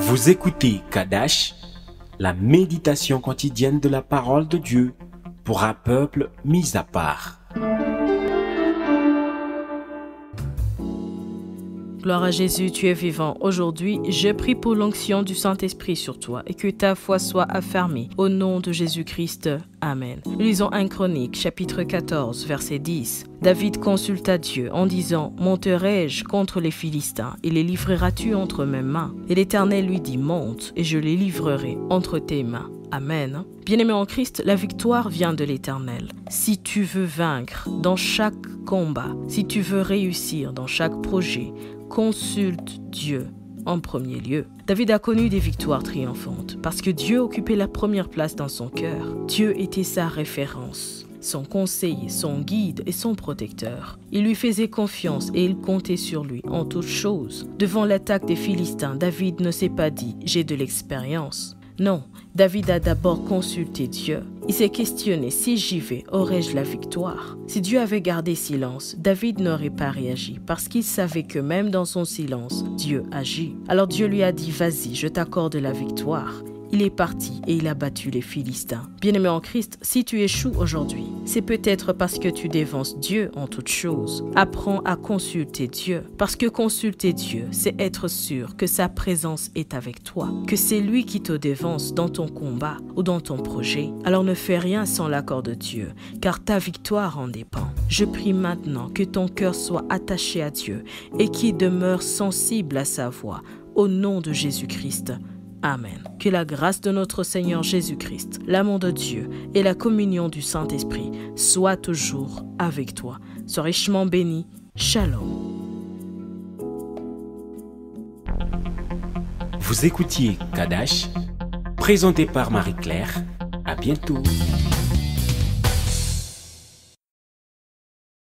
Vous écoutez Kadash, la méditation quotidienne de la parole de Dieu pour un peuple mis à part. Gloire à Jésus, tu es vivant. Aujourd'hui, je prie pour l'onction du Saint-Esprit sur toi et que ta foi soit affermie. Au nom de Jésus-Christ, Amen. Lisons 1 Chronique, chapitre 14, verset 10. David consulta Dieu en disant « Monterai-je contre les Philistins et les livreras-tu entre mes mains ?» Et l'Éternel lui dit « Monte et je les livrerai entre tes mains. » Amen. Bien-aimé en Christ, la victoire vient de l'Éternel. Si tu veux vaincre dans chaque combat, si tu veux réussir dans chaque projet, consulte Dieu en premier lieu. David a connu des victoires triomphantes parce que Dieu occupait la première place dans son cœur. Dieu était sa référence, son conseiller, son guide et son protecteur. Il lui faisait confiance et il comptait sur lui en toutes choses. Devant l'attaque des Philistins, David ne s'est pas dit « j'ai de l'expérience ». Non, David a d'abord consulté Dieu. Il s'est questionné, si j'y vais, aurais-je la victoire? Si Dieu avait gardé silence, David n'aurait pas réagi parce qu'il savait que même dans son silence, Dieu agit. Alors Dieu lui a dit, vas-y, je t'accorde la victoire. Il est parti et il a battu les Philistins. Bien-aimé en Christ, si tu échoues aujourd'hui, c'est peut-être parce que tu dévances Dieu en toutes choses. Apprends à consulter Dieu, parce que consulter Dieu, c'est être sûr que sa présence est avec toi, que c'est lui qui te dévance dans ton combat ou dans ton projet. Alors ne fais rien sans l'accord de Dieu, car ta victoire en dépend. Je prie maintenant que ton cœur soit attaché à Dieu et qu'il demeure sensible à sa voix, au nom de Jésus-Christ. Amen. Que la grâce de notre Seigneur Jésus-Christ, l'amour de Dieu et la communion du Saint-Esprit soient toujours avec toi. Sois richement béni. Shalom. Vous écoutiez Kadash, présenté par Marie-Claire. À bientôt.